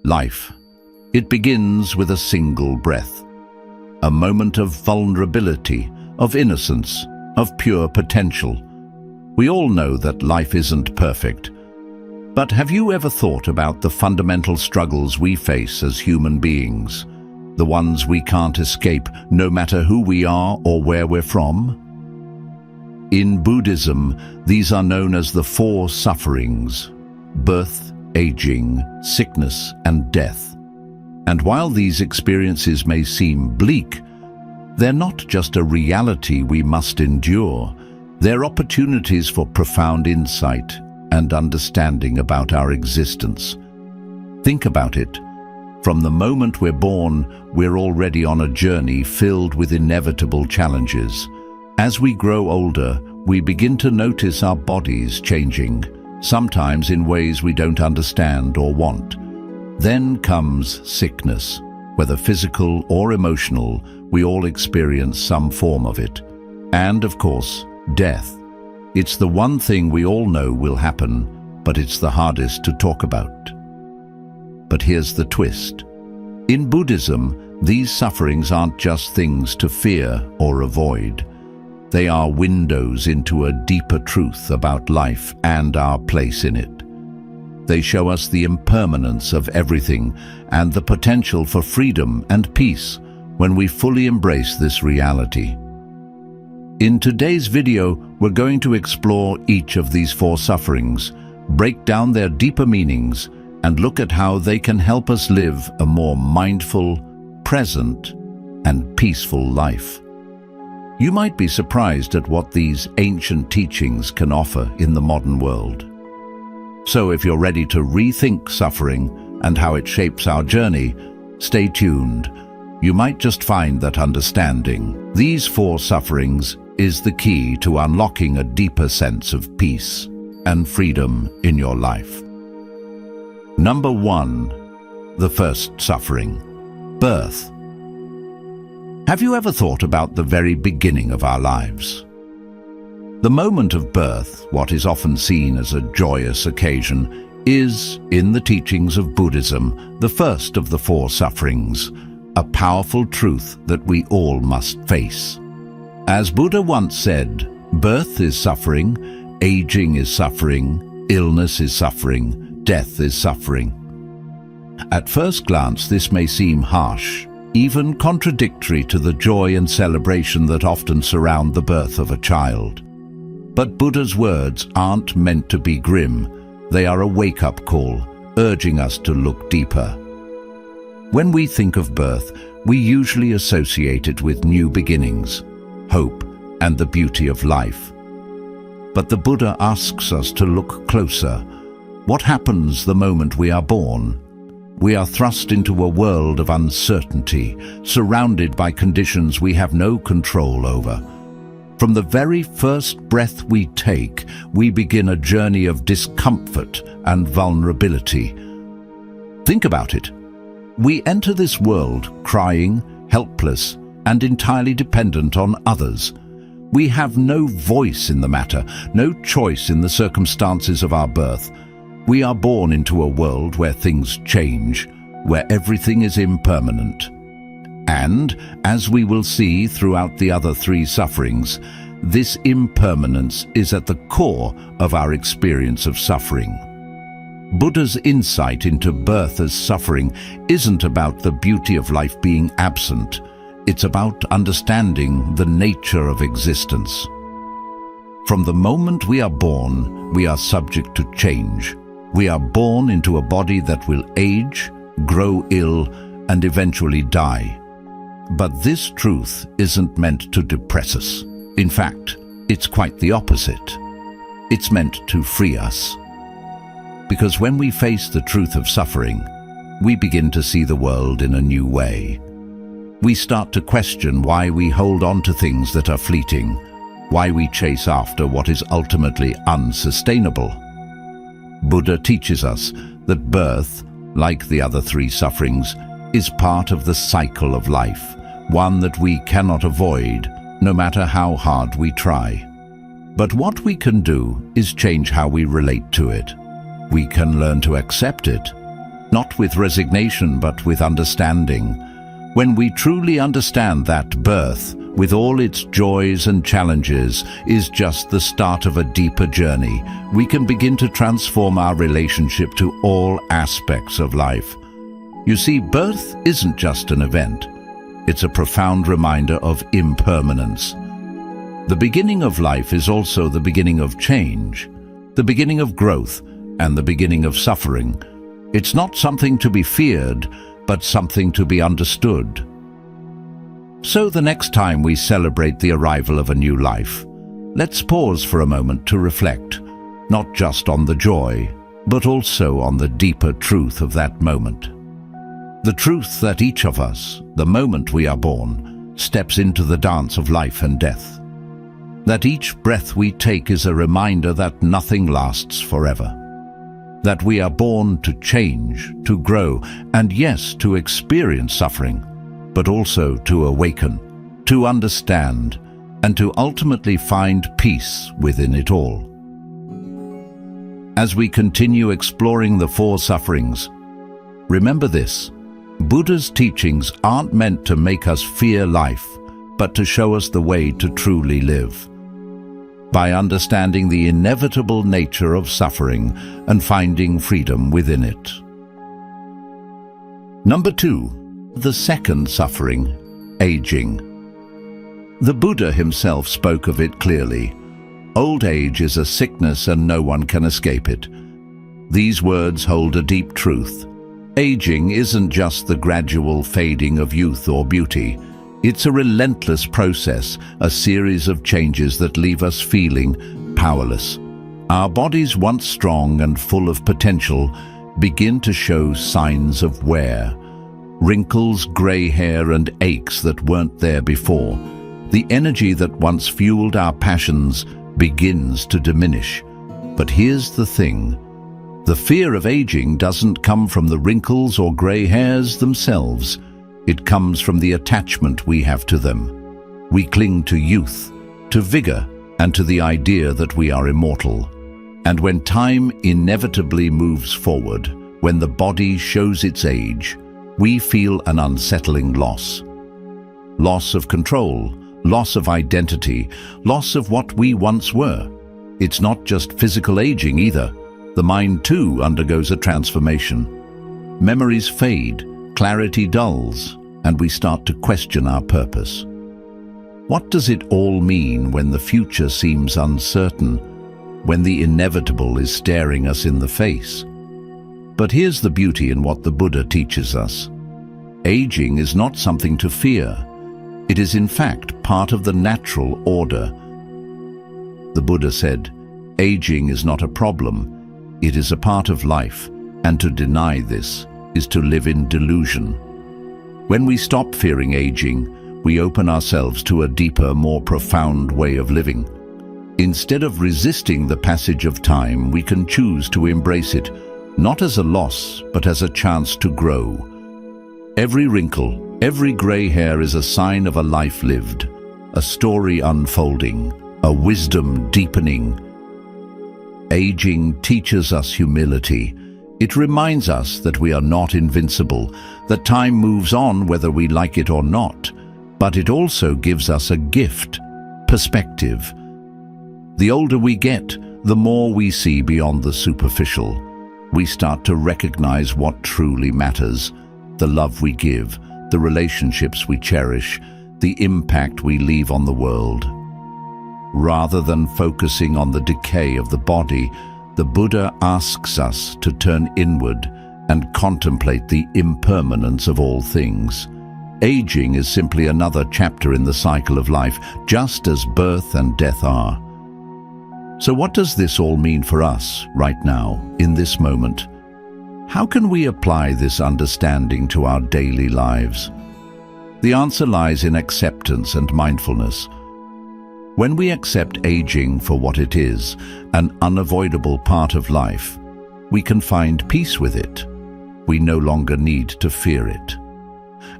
Life. It begins with a single breath. A moment of vulnerability, of innocence, of pure potential. We all know that life isn't perfect. But have you ever thought about the fundamental struggles we face as human beings? The ones we can't escape, no matter who we are or where we're from? In Buddhism, these are known as the four sufferings: birth, aging, sickness, and death. And while these experiences may seem bleak, they're not just a reality we must endure. They're opportunities for profound insight and understanding about our existence. Think about it. From the moment we're born, we're already on a journey filled with inevitable challenges. As we grow older, we begin to notice our bodies changing, sometimes in ways we don't understand or want. Then comes sickness. Whether physical or emotional, we all experience some form of it. And, of course, death. It's the one thing we all know will happen, but it's the hardest to talk about. But here's the twist. In Buddhism, these sufferings aren't just things to fear or avoid. They are windows into a deeper truth about life and our place in it. They show us the impermanence of everything and the potential for freedom and peace when we fully embrace this reality. In today's video, we're going to explore each of these four sufferings, break down their deeper meanings, and look at how they can help us live a more mindful, present, and peaceful life. You might be surprised at what these ancient teachings can offer in the modern world. So if you're ready to rethink suffering and how it shapes our journey, stay tuned. You might just find that understanding these four sufferings is the key to unlocking a deeper sense of peace and freedom in your life. Number 1. The first suffering: birth. Have you ever thought about the very beginning of our lives? The moment of birth, what is often seen as a joyous occasion, is, in the teachings of Buddhism, the first of the four sufferings, a powerful truth that we all must face. As Buddha once said, birth is suffering, aging is suffering, illness is suffering, death is suffering. At first glance, this may seem harsh, even contradictory to the joy and celebration that often surround the birth of a child. But Buddha's words aren't meant to be grim. They are a wake-up call, urging us to look deeper. When we think of birth, we usually associate it with new beginnings, hope, and the beauty of life. But the Buddha asks us to look closer. What happens the moment we are born? We are thrust into a world of uncertainty, surrounded by conditions we have no control over. From the very first breath we take, we begin a journey of discomfort and vulnerability. Think about it. We enter this world crying, helpless, and entirely dependent on others. We have no voice in the matter, no choice in the circumstances of our birth. We are born into a world where things change, where everything is impermanent. And, as we will see throughout the other three sufferings, this impermanence is at the core of our experience of suffering. Buddha's insight into birth as suffering isn't about the beauty of life being absent. It's about understanding the nature of existence. From the moment we are born, we are subject to change. We are born into a body that will age, grow ill, and eventually die. But this truth isn't meant to depress us. In fact, it's quite the opposite. It's meant to free us. Because when we face the truth of suffering, we begin to see the world in a new way. We start to question why we hold on to things that are fleeting, why we chase after what is ultimately unsustainable. Buddha teaches us that birth, like the other three sufferings, is part of the cycle of life, one that we cannot avoid, no matter how hard we try. But what we can do is change how we relate to it. We can learn to accept it, not with resignation but with understanding. When we truly understand that birth, with all its joys and challenges, is just the start of a deeper journey, we can begin to transform our relationship to all aspects of life. You see, birth isn't just an event. It's a profound reminder of impermanence. The beginning of life is also the beginning of change, the beginning of growth, and the beginning of suffering. It's not something to be feared, but something to be understood. So the next time we celebrate the arrival of a new life, let's pause for a moment to reflect, not just on the joy, but also on the deeper truth of that moment. The truth that each of us, the moment we are born, steps into the dance of life and death. That each breath we take is a reminder that nothing lasts forever. That we are born to change, to grow, and yes, to experience suffering, but also to awaken, to understand, and to ultimately find peace within it all. As we continue exploring the four sufferings, remember this: Buddha's teachings aren't meant to make us fear life, but to show us the way to truly live. By understanding the inevitable nature of suffering and finding freedom within it. Number 2, the second suffering, aging. The Buddha himself spoke of it clearly. Old age is a sickness and no one can escape it. These words hold a deep truth. Aging isn't just the gradual fading of youth or beauty. It's a relentless process, a series of changes that leave us feeling powerless. Our bodies, once strong and full of potential, begin to show signs of wear. Wrinkles, grey hair, and aches that weren't there before. The energy that once fueled our passions begins to diminish. But here's the thing. The fear of aging doesn't come from the wrinkles or grey hairs themselves. It comes from the attachment we have to them. We cling to youth, to vigor, and to the idea that we are immortal. And when time inevitably moves forward, when the body shows its age, we feel an unsettling loss. Loss of control, loss of identity, loss of what we once were. It's not just physical aging either. The mind too undergoes a transformation. Memories fade, clarity dulls, and we start to question our purpose. What does it all mean when the future seems uncertain, when the inevitable is staring us in the face? But here's the beauty in what the Buddha teaches us. Aging is not something to fear. It is in fact part of the natural order. The Buddha said, aging is not a problem, it is a part of life, and to deny this is to live in delusion. When we stop fearing aging, we open ourselves to a deeper, more profound way of living. Instead of resisting the passage of time, we can choose to embrace it, not as a loss, but as a chance to grow. Every wrinkle, every grey hair is a sign of a life lived, a story unfolding, a wisdom deepening. Aging teaches us humility. It reminds us that we are not invincible, that time moves on whether we like it or not, but it also gives us a gift, perspective. The older we get, the more we see beyond the superficial. We start to recognize what truly matters, the love we give, the relationships we cherish, the impact we leave on the world. Rather than focusing on the decay of the body, the Buddha asks us to turn inward and contemplate the impermanence of all things. Aging is simply another chapter in the cycle of life, just as birth and death are. So what does this all mean for us right now, in this moment? How can we apply this understanding to our daily lives? The answer lies in acceptance and mindfulness. When we accept aging for what it is, an unavoidable part of life, we can find peace with it. We no longer need to fear it.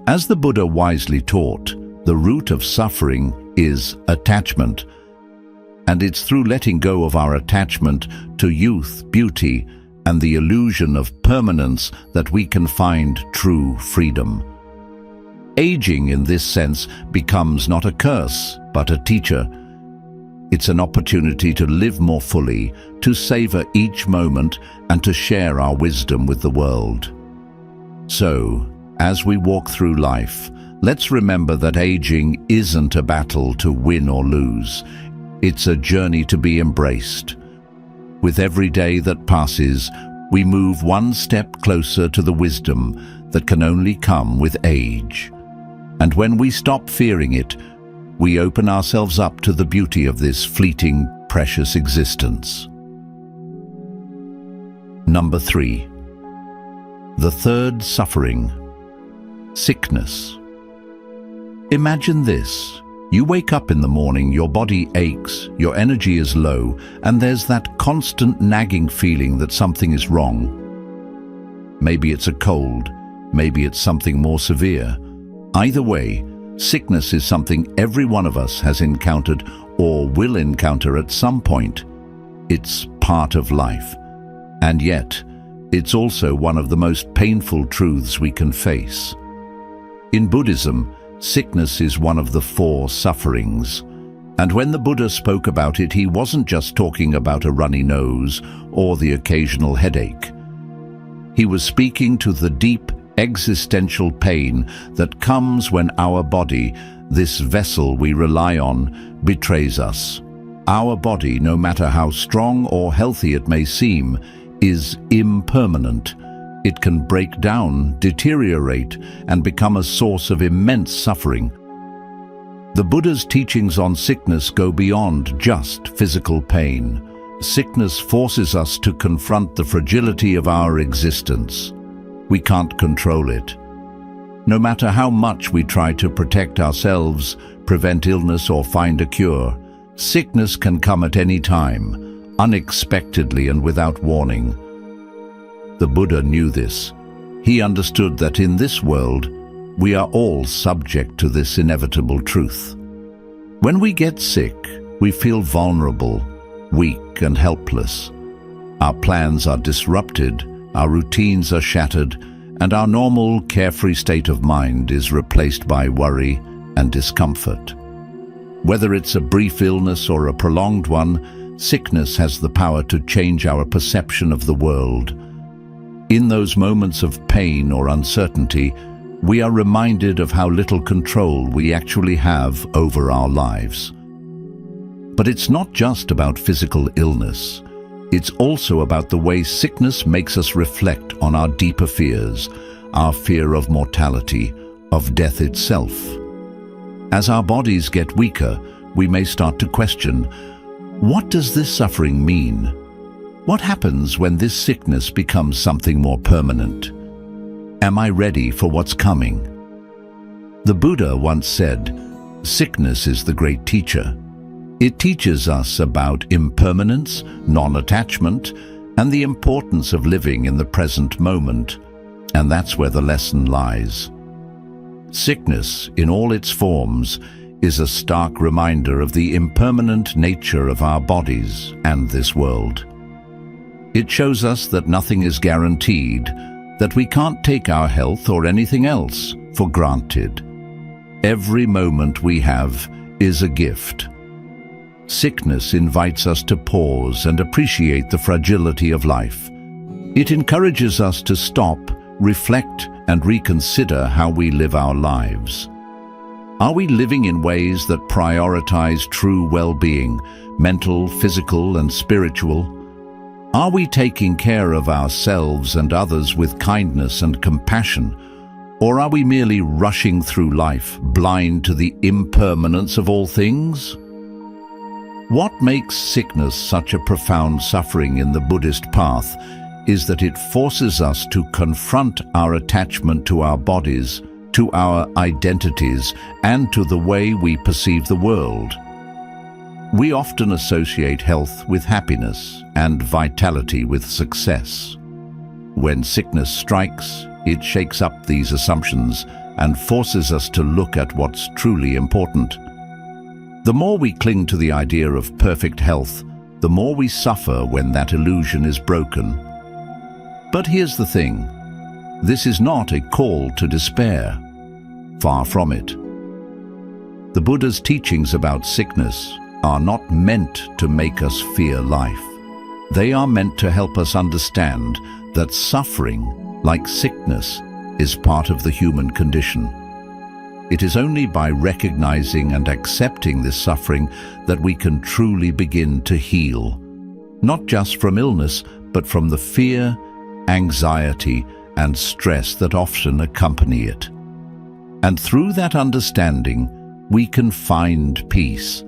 As the Buddha wisely taught, the root of suffering is attachment, and it's through letting go of our attachment to youth, beauty, and the illusion of permanence that we can find true freedom. Aging, in this sense, becomes not a curse, but a teacher. It's an opportunity to live more fully, to savor each moment, and to share our wisdom with the world. So, as we walk through life, let's remember that aging isn't a battle to win or lose. It's a journey to be embraced. With every day that passes, we move one step closer to the wisdom that can only come with age. And when we stop fearing it, we open ourselves up to the beauty of this fleeting, precious existence. Number 3. The third suffering, sickness. Imagine this. You wake up in the morning, your body aches, your energy is low, and there's that constant nagging feeling that something is wrong. Maybe it's a cold, maybe it's something more severe. Either way, sickness is something every one of us has encountered or will encounter at some point. It's part of life. And yet, it's also one of the most painful truths we can face. In Buddhism, sickness is one of the 4 sufferings. And when the Buddha spoke about it, he wasn't just talking about a runny nose or the occasional headache. He was speaking to the deep existential pain that comes when our body, this vessel we rely on, betrays us. Our body, no matter how strong or healthy it may seem, is impermanent. It can break down, deteriorate, and become a source of immense suffering. The Buddha's teachings on sickness go beyond just physical pain. Sickness forces us to confront the fragility of our existence. We can't control it. No matter how much we try to protect ourselves, prevent illness, or find a cure, sickness can come at any time, unexpectedly and without warning. The Buddha knew this. He understood that in this world, we are all subject to this inevitable truth. When we get sick, we feel vulnerable, weak and helpless. Our plans are disrupted, our routines are shattered, and our normal, carefree state of mind is replaced by worry and discomfort. Whether it's a brief illness or a prolonged one, sickness has the power to change our perception of the world. In those moments of pain or uncertainty, we are reminded of how little control we actually have over our lives. But it's not just about physical illness. It's also about the way sickness makes us reflect on our deeper fears, our fear of mortality, of death itself. As our bodies get weaker, we may start to question, what does this suffering mean? What happens when this sickness becomes something more permanent? Am I ready for what's coming? The Buddha once said, "Sickness is the great teacher." It teaches us about impermanence, non-attachment, and the importance of living in the present moment. And that's where the lesson lies. Sickness, in all its forms, is a stark reminder of the impermanent nature of our bodies and this world. It shows us that nothing is guaranteed, that we can't take our health or anything else for granted. Every moment we have is a gift. Sickness invites us to pause and appreciate the fragility of life. It encourages us to stop, reflect, and reconsider how we live our lives. Are we living in ways that prioritize true well-being, mental, physical, and spiritual? Are we taking care of ourselves and others with kindness and compassion? Or are we merely rushing through life, blind to the impermanence of all things? What makes sickness such a profound suffering in the Buddhist path is that it forces us to confront our attachment to our bodies, to our identities, and to the way we perceive the world. We often associate health with happiness and vitality with success. When sickness strikes, it shakes up these assumptions and forces us to look at what's truly important. The more we cling to the idea of perfect health, the more we suffer when that illusion is broken. But here's the thing. This is not a call to despair. Far from it. The Buddha's teachings about sickness are not meant to make us fear life. They are meant to help us understand that suffering, like sickness, is part of the human condition. It is only by recognizing and accepting this suffering that we can truly begin to heal, not just from illness, but from the fear, anxiety, and stress that often accompany it. And through that understanding, we can find peace.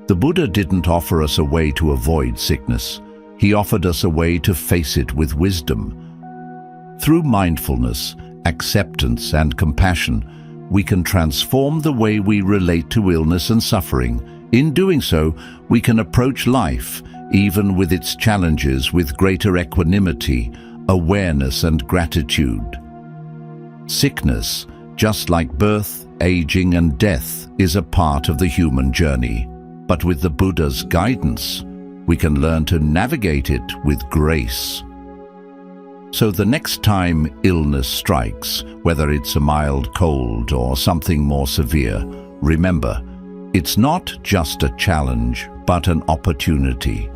The Buddha didn't offer us a way to avoid sickness. He offered us a way to face it with wisdom. Through mindfulness, acceptance, and compassion, we can transform the way we relate to illness and suffering. In doing so, we can approach life, even with its challenges, with greater equanimity, awareness, and gratitude. Sickness, just like birth, aging, and death, is a part of the human journey. But with the Buddha's guidance, we can learn to navigate it with grace. So the next time illness strikes, whether it's a mild cold or something more severe, remember, it's not just a challenge, but an opportunity.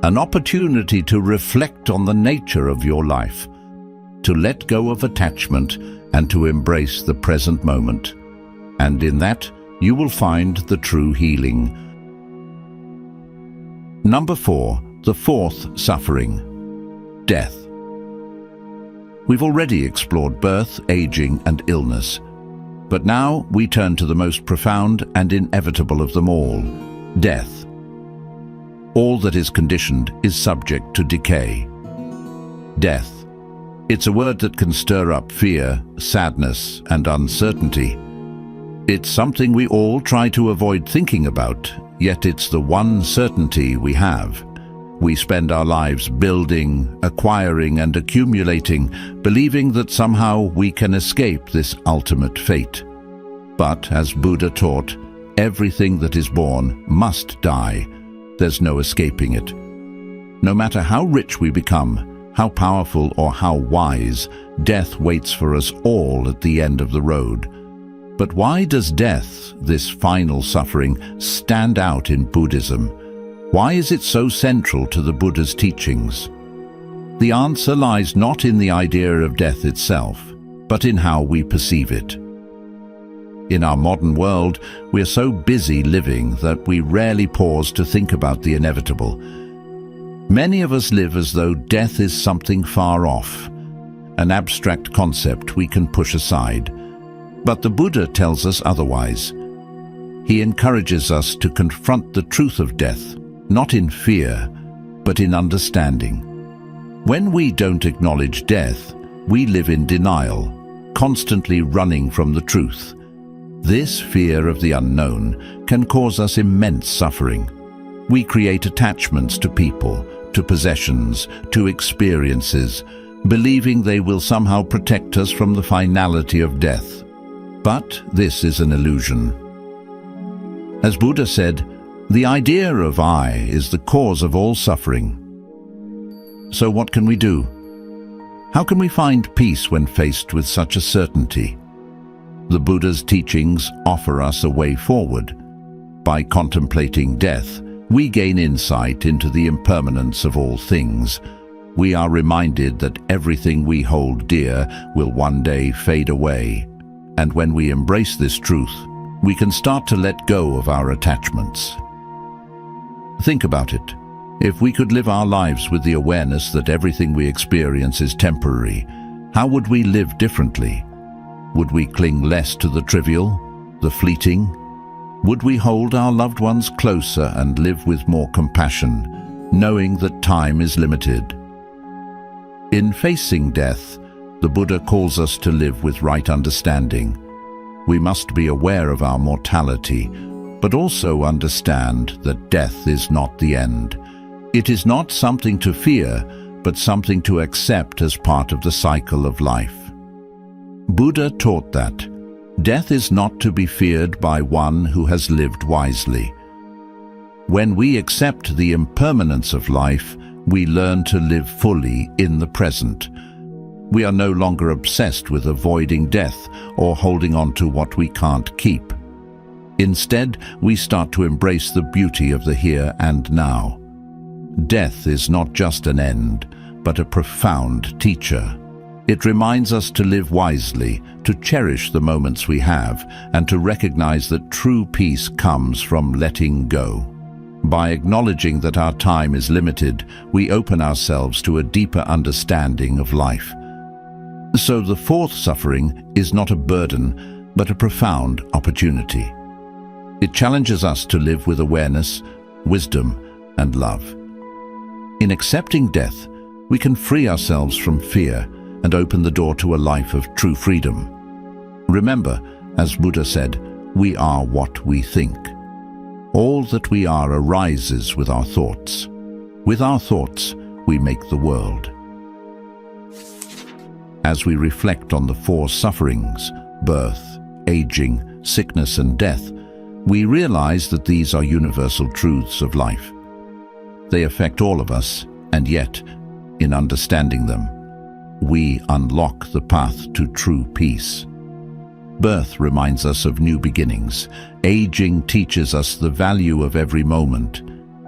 An opportunity to reflect on the nature of your life, to let go of attachment and to embrace the present moment. And in that, you will find the true healing. Number 4, the fourth suffering, death. We've already explored birth, aging, and illness. But now we turn to the most profound and inevitable of them all, death. All that is conditioned is subject to decay. Death. It's a word that can stir up fear, sadness, and uncertainty. It's something we all try to avoid thinking about, yet it's the one certainty we have. We spend our lives building, acquiring, and accumulating, believing that somehow we can escape this ultimate fate. But, as Buddha taught, everything that is born must die. There's no escaping it. No matter how rich we become, how powerful or how wise, death waits for us all at the end of the road. But why does death, this final suffering, stand out in Buddhism? Why is it so central to the Buddha's teachings? The answer lies not in the idea of death itself, but in how we perceive it. In our modern world, we are so busy living that we rarely pause to think about the inevitable. Many of us live as though death is something far off, an abstract concept we can push aside. But the Buddha tells us otherwise. He encourages us to confront the truth of death, not in fear, but in understanding. When we don't acknowledge death, we live in denial, constantly running from the truth. This fear of the unknown can cause us immense suffering. We create attachments to people, to possessions, to experiences, believing they will somehow protect us from the finality of death. But this is an illusion. As Buddha said, the idea of I is the cause of all suffering. So what can we do? How can we find peace when faced with such a certainty? The Buddha's teachings offer us a way forward. By contemplating death, we gain insight into the impermanence of all things. We are reminded that everything we hold dear will one day fade away. And when we embrace this truth, we can start to let go of our attachments. Think about it. If we could live our lives with the awareness that everything we experience is temporary, how would we live differently? Would we cling less to the trivial, the fleeting? Would we hold our loved ones closer and live with more compassion, knowing that time is limited? In facing death, the Buddha calls us to live with right understanding. We must be aware of our mortality, but also understand that death is not the end. It is not something to fear, but something to accept as part of the cycle of life. Buddha taught that death is not to be feared by one who has lived wisely. When we accept the impermanence of life, we learn to live fully in the present. We are no longer obsessed with avoiding death or holding on to what we can't keep. Instead, we start to embrace the beauty of the here and now. Death is not just an end, but a profound teacher. It reminds us to live wisely, to cherish the moments we have, and to recognize that true peace comes from letting go. By acknowledging that our time is limited, we open ourselves to a deeper understanding of life. So the fourth suffering is not a burden, but a profound opportunity. It challenges us to live with awareness, wisdom, and love. In accepting death, we can free ourselves from fear and open the door to a life of true freedom. Remember, as Buddha said, we are what we think. All that we are arises with our thoughts. With our thoughts, we make the world. As we reflect on the four sufferings, birth, aging, sickness, and death, we realize that these are universal truths of life. They affect all of us, and yet, in understanding them, we unlock the path to true peace. Birth reminds us of new beginnings. Aging teaches us the value of every moment.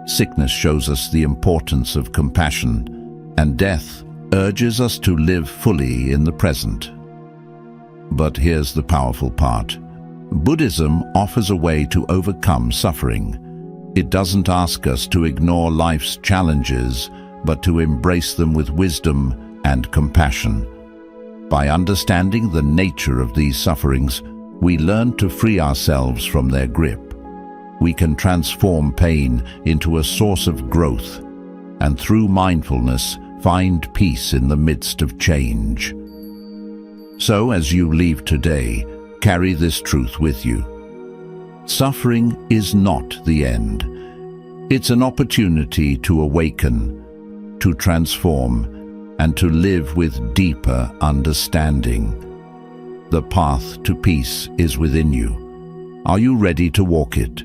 Sickness shows us the importance of compassion. And death urges us to live fully in the present. But here's the powerful part. Buddhism offers a way to overcome suffering. It doesn't ask us to ignore life's challenges, but to embrace them with wisdom and compassion. By understanding the nature of these sufferings, we learn to free ourselves from their grip. We can transform pain into a source of growth, and through mindfulness, find peace in the midst of change. So, as you leave today, carry this truth with you. Suffering is not the end. It's an opportunity to awaken, to transform, and to live with deeper understanding. The path to peace is within you. Are you ready to walk it?